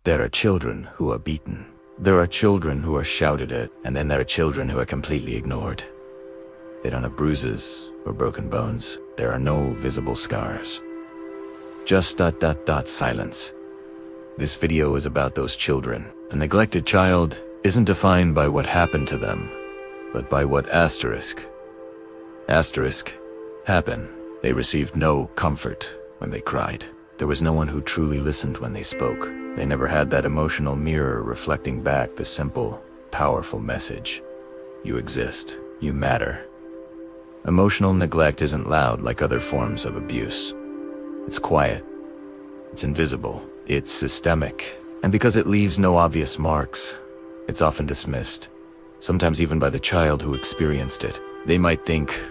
There are children who are beaten. There are children who are shouted at, and then there are children who are completely ignored. They don't have bruises or broken bones. There are no visible scars. Just ... silence. This video is about those children. A neglected child isn't defined by what happened to them, but by what happened. They received no comfort when they cried. There was no one who truly listened when they spoke. They never had that emotional mirror reflecting back the simple, powerful message. You exist. You matter. Emotional neglect isn't loud like other forms of abuse. It's quiet. It's invisible. It's systemic. And because it leaves no obvious marks, it's often dismissed. Sometimes even by the child who experienced it. They might think,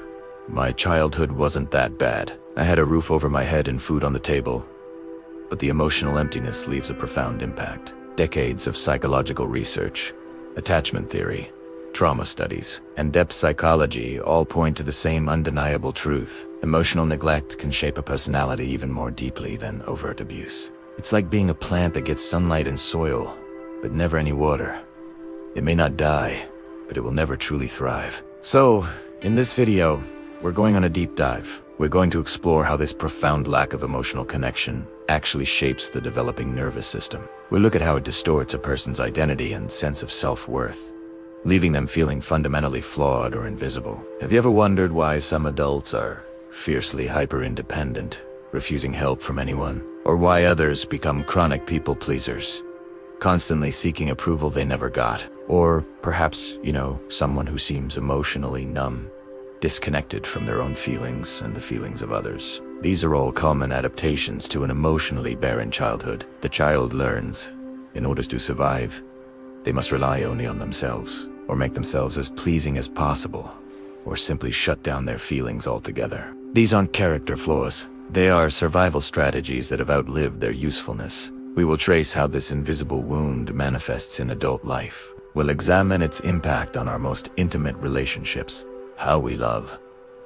my childhood wasn't that bad. I had a roof over my head and food on the table. But the emotional emptiness leaves a profound impact. Decades of psychological research, attachment theory, trauma studies, and depth psychology all point to the same undeniable truth. Emotional neglect can shape a personality even more deeply than overt abuse. It's like being a plant that gets sunlight and soil, but never any water. It may not die, but it will never truly thrive. So, in this video, we're going on a deep dive. We're going to explore how this profound lack of emotional connection actually shapes the developing nervous system. We'll look at how it distorts a person's identity and sense of self-worth, leaving them feeling fundamentally flawed or invisible. Have you ever wondered why some adults are fiercely hyper-independent, refusing help from anyone? Or why others become chronic people-pleasers, constantly seeking approval they never got? Or perhaps, someone who seems emotionally numb, disconnected from their own feelings and the feelings of others. These are all common adaptations to an emotionally barren childhood. The child learns, in order to survive, they must rely only on themselves, or make themselves as pleasing as possible, or simply shut down their feelings altogether. These aren't character flaws. They are survival strategies that have outlived their usefulness. We will trace how this invisible wound manifests in adult life. We'll examine its impact on our most intimate relationships, how we love,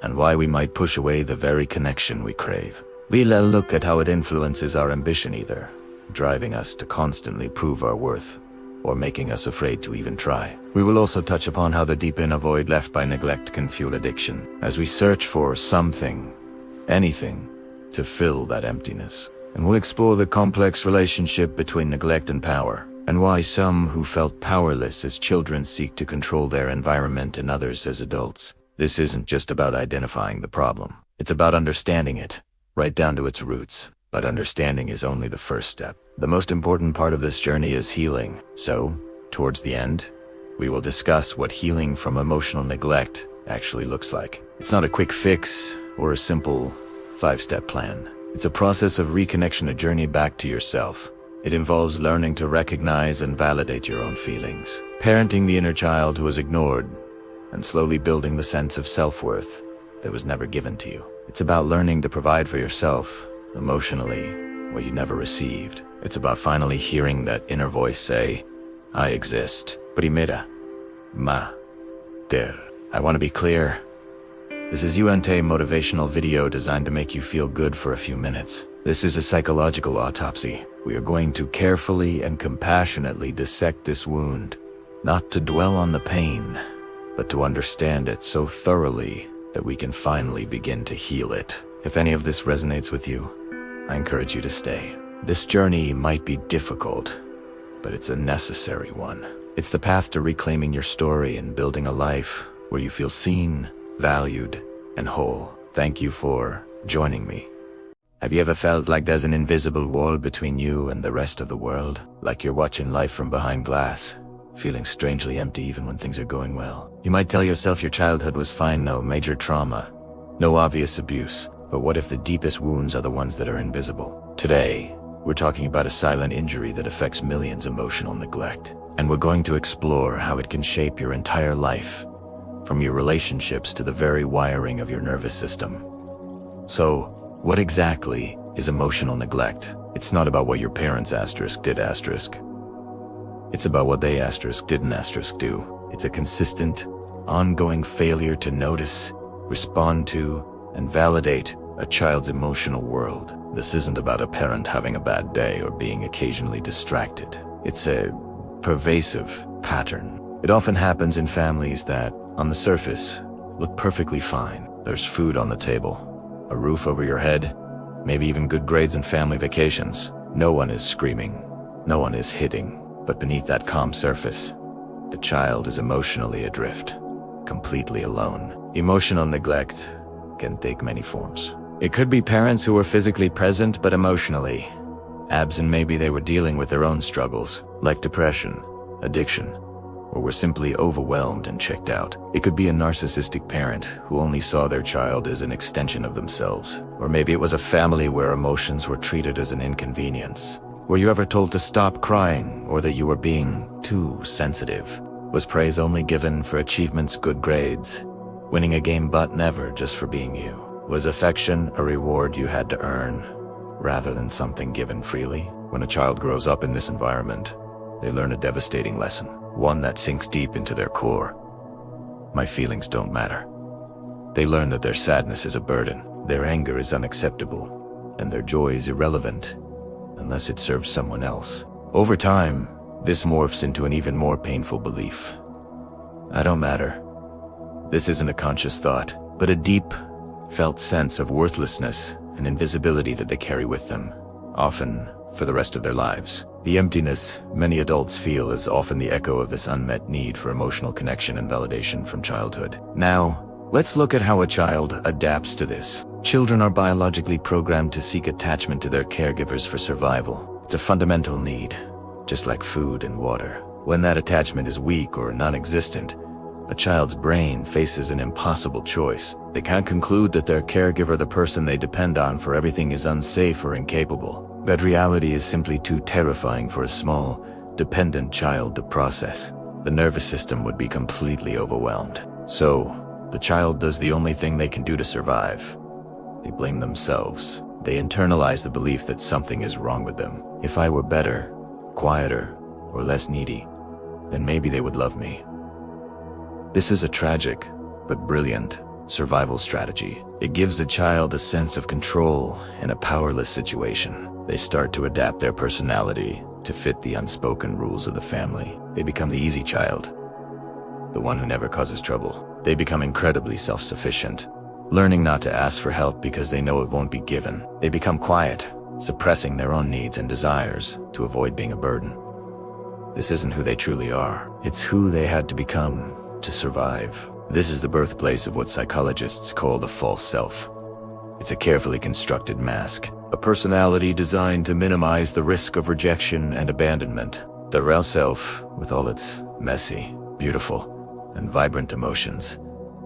and why we might push away the very connection we crave. We'll look at how it influences our ambition, either driving us to constantly prove our worth, or making us afraid to even try. We will also touch upon how the deep inner void left by neglect can fuel addiction, as we search for something, anything, to fill that emptiness. And we'll explore the complex relationship between neglect and power, and why some who felt powerless as children seek to control their environment and others as adults. This isn't just about identifying the problem. It's about understanding it, right down to its roots. But understanding is only the first step. The most important part of this journey is healing. So, towards the end, we will discuss what healing from emotional neglect actually looks like. It's not a quick fix or a simple 5-step plan. It's a process of reconnection, a journey back to yourself. It involves learning to recognize and validate your own feelings, parenting the inner child who was ignored, and slowly building the sense of self-worth that was never given to you. It's about learning to provide for yourself, emotionally, what you never received. It's about finally hearing that inner voice say, I exist. Primera, ma, ter. I want to be clear. This is UNT motivational video designed to make you feel good for a few minutes. This is a psychological autopsy. We are going to carefully and compassionately dissect this wound, not to dwell on the pain, but to understand it so thoroughly that we can finally begin to heal it. If any of this resonates with you, I encourage you to stay. This journey might be difficult, but it's a necessary one. It's the path to reclaiming your story and building a life where you feel seen, valued, and whole. Thank you for joining me. Have you ever felt like there's an invisible wall between you and the rest of the world? Like you're watching life from behind glass, feeling strangely empty even when things are going well? You might tell yourself your childhood was fine, no major trauma, no obvious abuse. But what if the deepest wounds are the ones that are invisible? Today, we're talking about a silent injury that affects millions: emotional neglect. And we're going to explore how it can shape your entire life, from your relationships to the very wiring of your nervous system. So, what exactly is emotional neglect? It's not about what your parents did. It's about what they didn't do. It's a consistent, ongoing failure to notice, respond to, and validate a child's emotional world. This isn't about a parent having a bad day or being occasionally distracted. It's a pervasive pattern. It often happens in families that, on the surface, look perfectly fine. There's food on the table, a roof over your head, maybe even good grades and family vacations. No one is screaming, no one is hitting, but beneath that calm surface, the child is emotionally adrift, completely alone. Emotional neglect can take many forms. It could be parents who were physically present but emotionally absent. Maybe they were dealing with their own struggles, like depression, addiction, or were simply overwhelmed and checked out. It could be a narcissistic parent who only saw their child as an extension of themselves. Or maybe it was a family where emotions were treated as an inconvenience. Were you ever told to stop crying, or that you were being too sensitive? Was praise only given for achievements, good grades, winning a game, but never just for being you? Was affection a reward you had to earn, rather than something given freely? When a child grows up in this environment, they learn a devastating lesson, one that sinks deep into their core. My feelings don't matter. They learn that their sadness is a burden, their anger is unacceptable, and their joy is irrelevant unless it serves someone else. Over time, this morphs into an even more painful belief. I don't matter. This isn't a conscious thought, but a deep, felt sense of worthlessness and invisibility that they carry with them, often for the rest of their lives. The emptiness many adults feel is often the echo of this unmet need for emotional connection and validation from childhood. Now, let's look at how a child adapts to this. Children are biologically programmed to seek attachment to their caregivers for survival. It's a fundamental need, just like food and water. When that attachment is weak or non-existent, a child's brain faces an impossible choice. They can't conclude that their caregiver, the person they depend on for everything, is unsafe or incapable. That reality is simply too terrifying for a small, dependent child to process. The nervous system would be completely overwhelmed. So, the child does the only thing they can do to survive. They blame themselves. They internalize the belief that something is wrong with them. If I were better, quieter, or less needy, then maybe they would love me. This is a tragic, but brilliant, survival strategy. It gives the child a sense of control in a powerless situation. They start to adapt their personality to fit the unspoken rules of the family. They become the easy child, the one who never causes trouble. They become incredibly self-sufficient, learning not to ask for help because they know it won't be given. They become quiet, suppressing their own needs and desires to avoid being a burden. This isn't who they truly are. It's who they had to become to survive. This is the birthplace of what psychologists call the false self. It's a carefully constructed mask, a personality designed to minimize the risk of rejection and abandonment. The real self, with all its messy, beautiful, and vibrant emotions,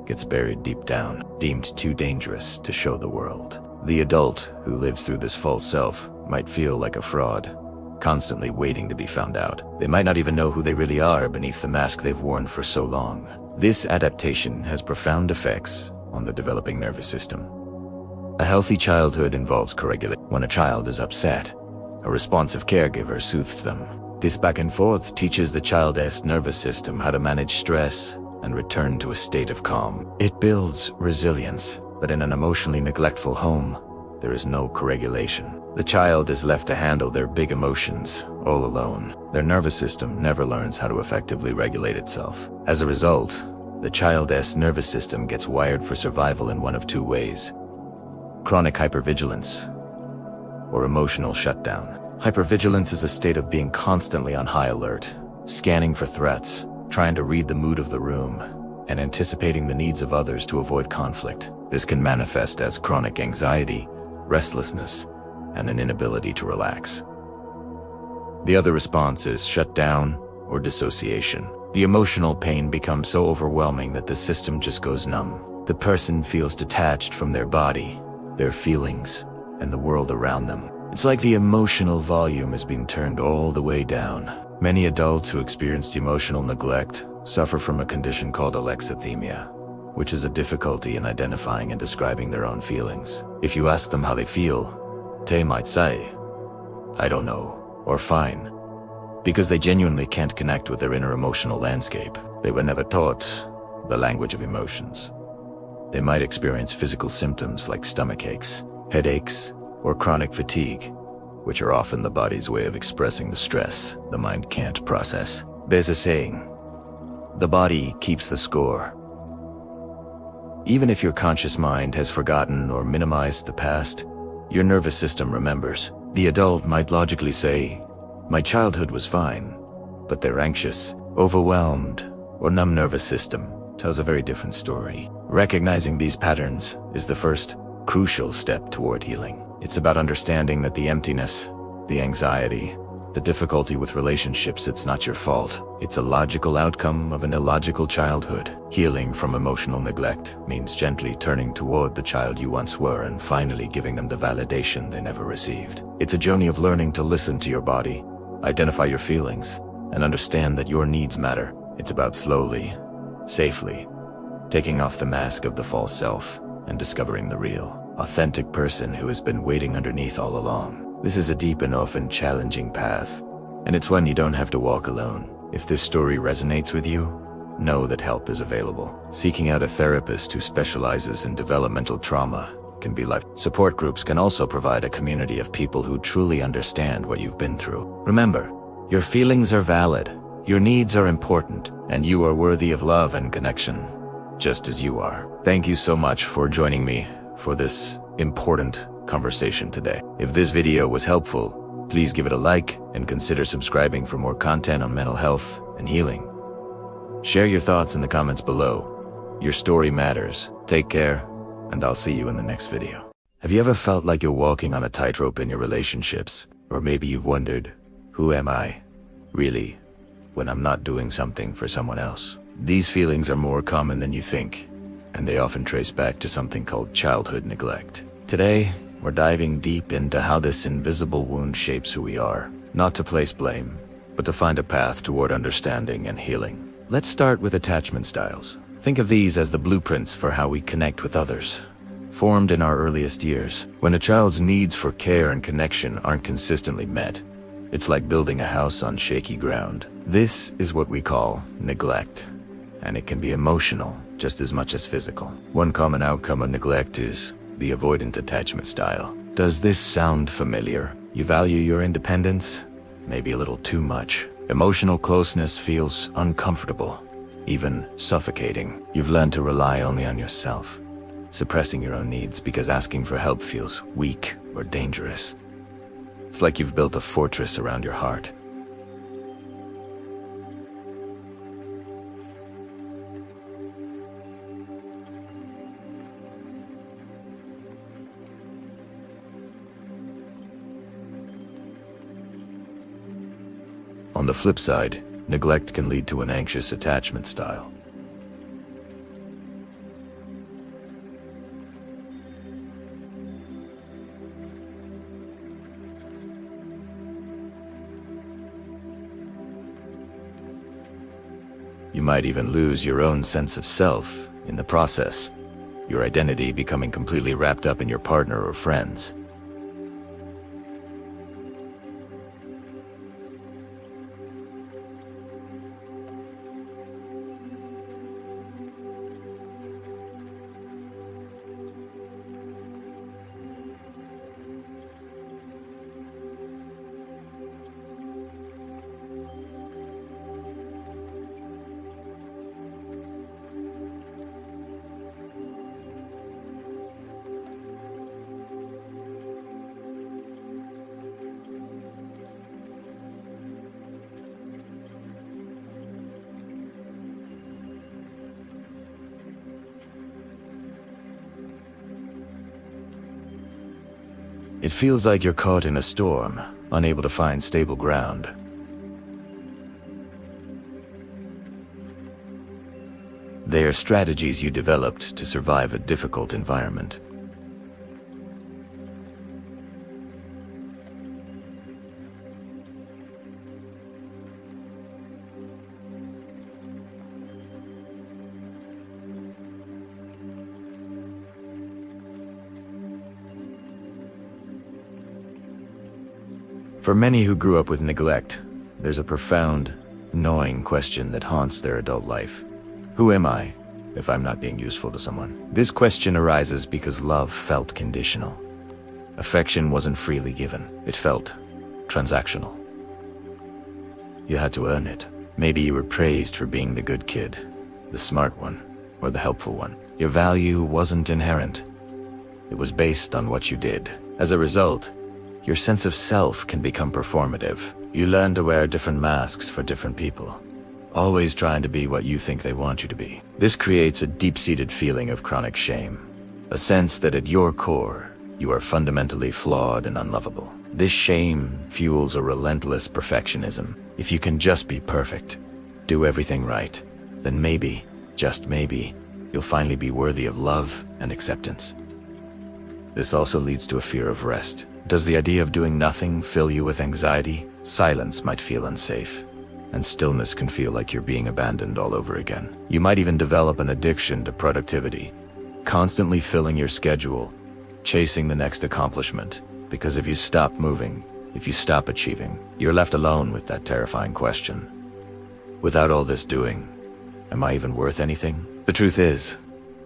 gets buried deep down, deemed too dangerous to show the world. The adult who lives through this false self might feel like a fraud, constantly waiting to be found out. They might not even know who they really are beneath the mask they've worn for so long. This adaptation has profound effects on the developing nervous system. A healthy childhood involves co-regulation. When a child is upset, a responsive caregiver soothes them. This back and forth teaches the child's nervous system how to manage stress and return to a state of calm. It builds resilience, but in an emotionally neglectful home, there is no co-regulation. The child is left to handle their big emotions all alone. Their nervous system never learns how to effectively regulate itself. As a result, the child's nervous system gets wired for survival in one of two ways: chronic hypervigilance or emotional shutdown. Hypervigilance is a state of being constantly on high alert, scanning for threats, trying to read the mood of the room, and anticipating the needs of others to avoid conflict. This can manifest as chronic anxiety, restlessness, and an inability to relax. The other response is shutdown or dissociation. The emotional pain becomes so overwhelming that the system just goes numb. The person feels detached from their body, their feelings, and the world around them. It's like the emotional volume has been turned all the way down. Many adults who experienced emotional neglect suffer from a condition called alexithymia, which is a difficulty in identifying and describing their own feelings. If you ask them how they feel, they might say, "I don't know," or "fine," because they genuinely can't connect with their inner emotional landscape. They were never taught the language of emotions. They might experience physical symptoms like stomach aches, headaches, or chronic fatigue, which are often the body's way of expressing the stress the mind can't process. There's a saying, the body keeps the score. Even if your conscious mind has forgotten or minimized the past, your nervous system remembers. The adult might logically say, my childhood was fine, but their anxious, overwhelmed, or numb nervous system tells a very different story. Recognizing these patterns is the first crucial step toward healing. It's about understanding that the emptiness, the anxiety, the difficulty with relationships, it's not your fault. It's a logical outcome of an illogical childhood. Healing from emotional neglect means gently turning toward the child you once were and finally giving them the validation they never received. It's a journey of learning to listen to your body, identify your feelings, and understand that your needs matter. It's about slowly, safely, taking off the mask of the false self and discovering the real, authentic person who has been waiting underneath all along. This is a deep and often challenging path, and it's one you don't have to walk alone. If this story resonates with you, know that help is available. Seeking out a therapist who specializes in developmental trauma can be life. Support groups can also provide a community of people who truly understand what you've been through. Remember, your feelings are valid, your needs are important, and you are worthy of love and connection, just as you are. Thank you so much for joining me for this important conversation today. If this video was helpful, please give it a like and consider subscribing for more content on mental health and healing. Share your thoughts in the comments below. Your story matters. Take care, and I'll see you in the next video. Have you ever felt like you're walking on a tightrope in your relationships? Or maybe you've wondered, who am I, really, when I'm not doing something for someone else? These feelings are more common than you think, and they often trace back to something called childhood neglect. Today, we're diving deep into how this invisible wound shapes who we are, not to place blame, but to find a path toward understanding and healing. Let's start with attachment styles. Think of these as the blueprints for how we connect with others, formed in our earliest years. When a child's needs for care and connection aren't consistently met, it's like building a house on shaky ground. This is what we call neglect, and it can be emotional just as much as physical. One common outcome of neglect is the avoidant attachment style. Does this sound familiar? You value your independence, maybe a little too much. Emotional closeness feels uncomfortable, even suffocating. You've learned to rely only on yourself, suppressing your own needs because asking for help feels weak or dangerous. It's like you've built a fortress around your heart. On the flip side, neglect can lead to an anxious attachment style. You might even lose your own sense of self in the process, your identity becoming completely wrapped up in your partner or friends. It feels like you're caught in a storm, unable to find stable ground. They are strategies you developed to survive a difficult environment. For many who grew up with neglect, there's a profound, gnawing question that haunts their adult life. Who am I if I'm not being useful to someone? This question arises because love felt conditional. Affection wasn't freely given. It felt transactional. You had to earn it. Maybe you were praised for being the good kid, the smart one, or the helpful one. Your value wasn't inherent. It was based on what you did. As a result, your sense of self can become performative. You learn to wear different masks for different people, always trying to be what you think they want you to be. This creates a deep-seated feeling of chronic shame, a sense that at your core, you are fundamentally flawed and unlovable. This shame fuels a relentless perfectionism. If you can just be perfect, do everything right, then maybe, just maybe, you'll finally be worthy of love and acceptance. This also leads to a fear of rest. Does the idea of doing nothing fill you with anxiety? Silence might feel unsafe, and stillness can feel like you're being abandoned all over again. You might even develop an addiction to productivity, constantly filling your schedule, chasing the next accomplishment, because if you stop moving, if you stop achieving, you're left alone with that terrifying question. Without all this doing, am I even worth anything? The truth is,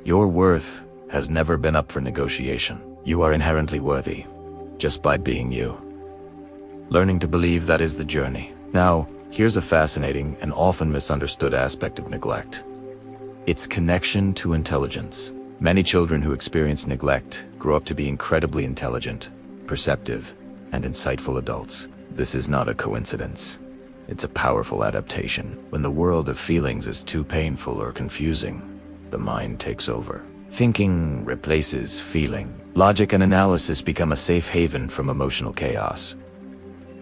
your worth has never been up for negotiation. You are inherently worthy, just by being you. Learning to believe that is the journey. Now, here's a fascinating and often misunderstood aspect of neglect. Its connection to intelligence. Many children who experience neglect grow up to be incredibly intelligent, perceptive, and insightful adults. This is not a coincidence. It's a powerful adaptation. When the world of feelings is too painful or confusing, the mind takes over. Thinking replaces feeling. Logic and analysis become a safe haven from emotional chaos.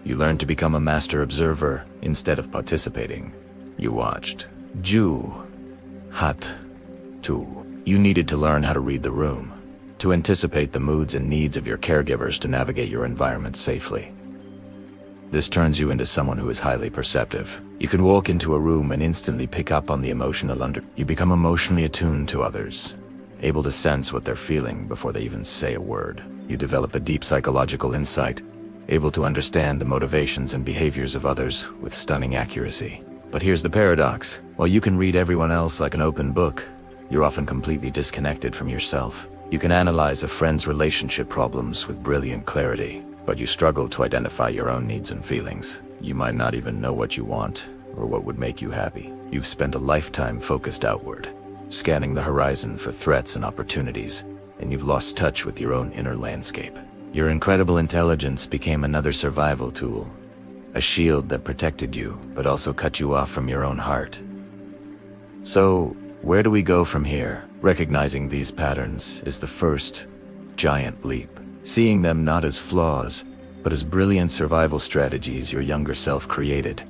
You learn to become a master observer instead of participating. You watched. Ju. Hat. Tu. You needed to learn how to read the room, to anticipate the moods and needs of your caregivers to navigate your environment safely. This turns you into someone who is highly perceptive. You can walk into a room and instantly pick up on the emotional You become emotionally attuned to others, able to sense what they're feeling before they even say a word. You develop a deep psychological insight, able to understand the motivations and behaviors of others with stunning accuracy. But here's the paradox. While you can read everyone else like an open book, you're often completely disconnected from yourself. You can analyze a friend's relationship problems with brilliant clarity, but you struggle to identify your own needs and feelings. You might not even know what you want or what would make you happy. You've spent a lifetime focused outward, scanning the horizon for threats and opportunities, and you've lost touch with your own inner landscape. Your incredible intelligence became another survival tool, a shield that protected you, but also cut you off from your own heart. So, where do we go from here? Recognizing these patterns is the first giant leap. Seeing them not as flaws, but as brilliant survival strategies your younger self created,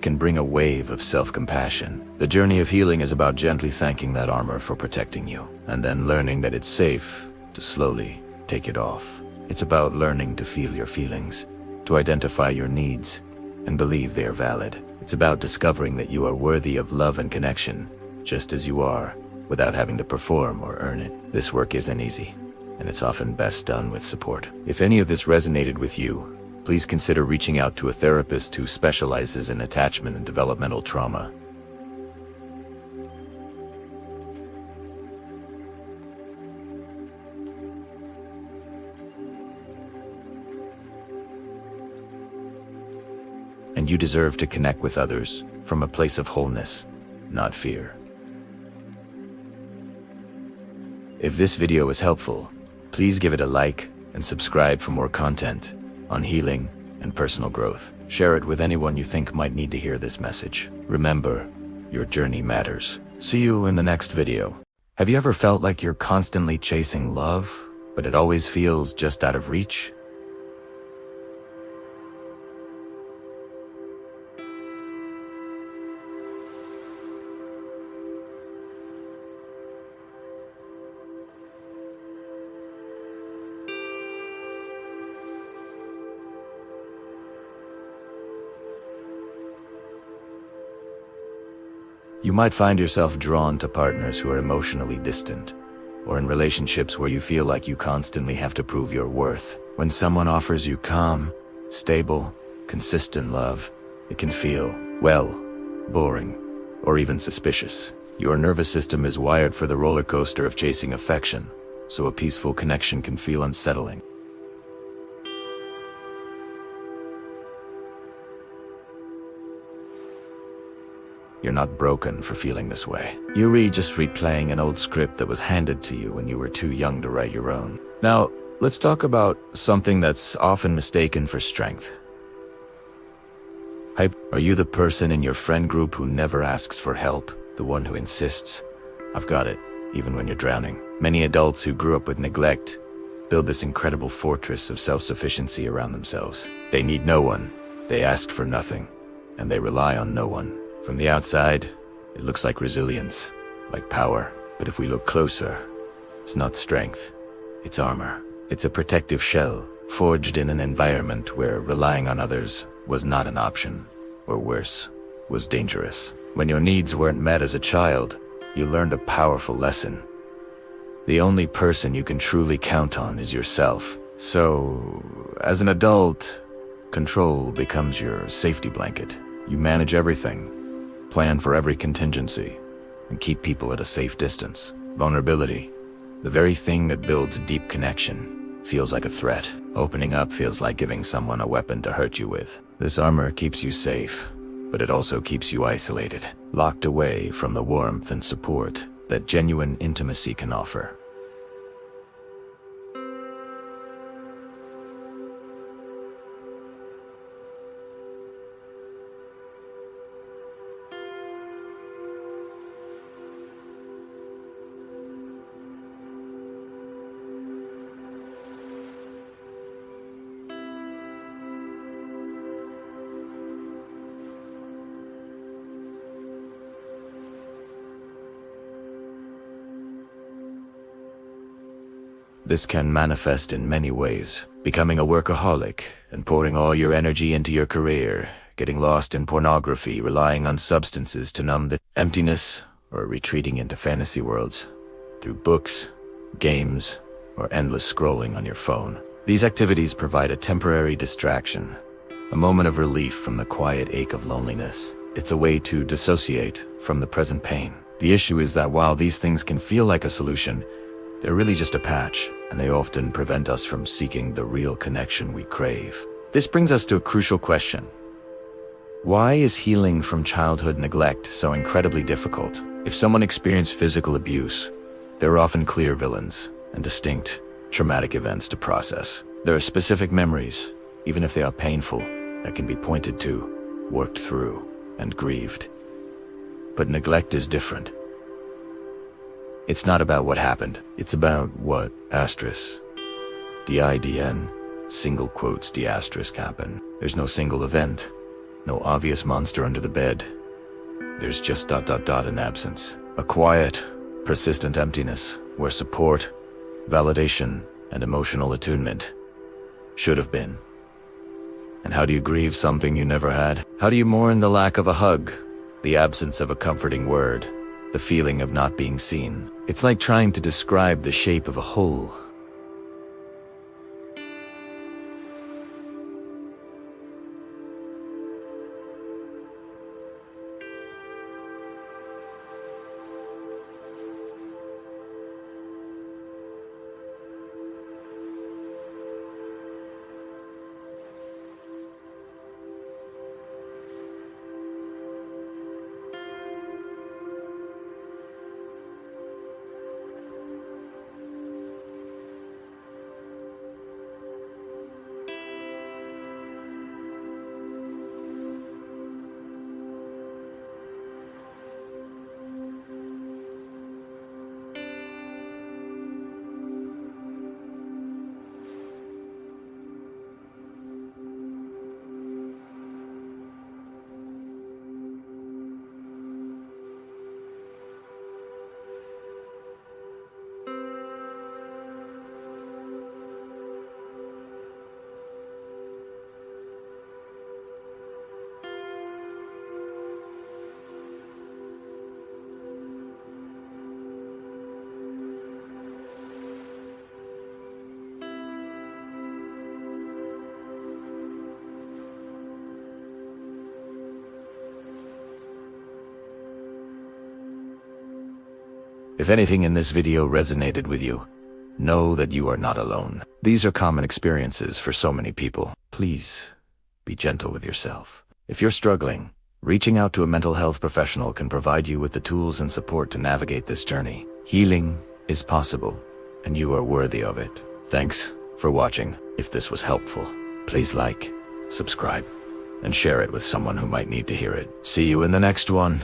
can bring a wave of self-compassion. The journey of healing is about gently thanking that armor for protecting you, and then learning that it's safe to slowly take it off. It's about learning to feel your feelings, to identify your needs, and believe they are valid. It's about discovering that you are worthy of love and connection, just as you are, without having to perform or earn it. This work isn't easy, and it's often best done with support. If any of this resonated with you, please consider reaching out to a therapist who specializes in attachment and developmental trauma. And you deserve to connect with others from a place of wholeness, not fear. If this video is helpful, please give it a like and subscribe for more content on healing and personal growth. Share it with anyone you think might need to hear this message. Remember, your journey matters. See you in the next video. Have you ever felt like you're constantly chasing love, but it always feels just out of reach? You might find yourself drawn to partners who are emotionally distant, or in relationships where you feel like you constantly have to prove your worth. When someone offers you calm, stable, consistent love, it can feel, well, boring, or even suspicious. Your nervous system is wired for the roller coaster of chasing affection, so a peaceful connection can feel unsettling. You're not broken for feeling this way. You're just replaying an old script that was handed to you when you were too young to write your own. Now, let's talk about something that's often mistaken for strength. Are you the person in your friend group who never asks for help? The one who insists, "I've got it," even when you're drowning? Many adults who grew up with neglect build this incredible fortress of self-sufficiency around themselves. They need no one, they ask for nothing, and they rely on no one. From the outside, it looks like resilience, like power. But if we look closer, it's not strength, it's armor. It's a protective shell, forged in an environment where relying on others was not an option, or worse, was dangerous. When your needs weren't met as a child, you learned a powerful lesson. The only person you can truly count on is yourself. So, as an adult, control becomes your safety blanket. You manage everything, plan for every contingency, and keep people at a safe distance. Vulnerability, the very thing that builds deep connection, feels like a threat. Opening up feels like giving someone a weapon to hurt you with. This armor keeps you safe, but it also keeps you isolated, locked away from the warmth and support that genuine intimacy can offer. This can manifest in many ways. Becoming a workaholic and pouring all your energy into your career, getting lost in pornography, relying on substances to numb the emptiness, or retreating into fantasy worlds through books, games, or endless scrolling on your phone. These activities provide a temporary distraction, a moment of relief from the quiet ache of loneliness. It's a way to dissociate from the present pain. The issue is that while these things can feel like a solution, they're really just a patch, and they often prevent us from seeking the real connection we crave. This brings us to a crucial question. Why is healing from childhood neglect so incredibly difficult? If someone experienced physical abuse, there are often clear villains and distinct traumatic events to process. There are specific memories, even if they are painful, that can be pointed to, worked through, and grieved. But neglect is different. It's not about what happened, it's about what DIDN, single quotes D*, happen. There's no single event, no obvious monster under the bed. There's just ... an absence. A quiet, persistent emptiness where support, validation, and emotional attunement should have been. And how do you grieve something you never had? How do you mourn the lack of a hug, the absence of a comforting word, the feeling of not being seen? It's like trying to describe the shape of a hole. If anything in this video resonated with you, know that you are not alone. These are common experiences for so many people. Please be gentle with yourself. If you're struggling, Reaching out to a mental health professional can provide you with the tools and support to navigate this journey. Healing is possible, and you are worthy of it. Thanks for watching. If this was helpful, please like, subscribe, and share it with someone who might need to hear it. See you in the next one.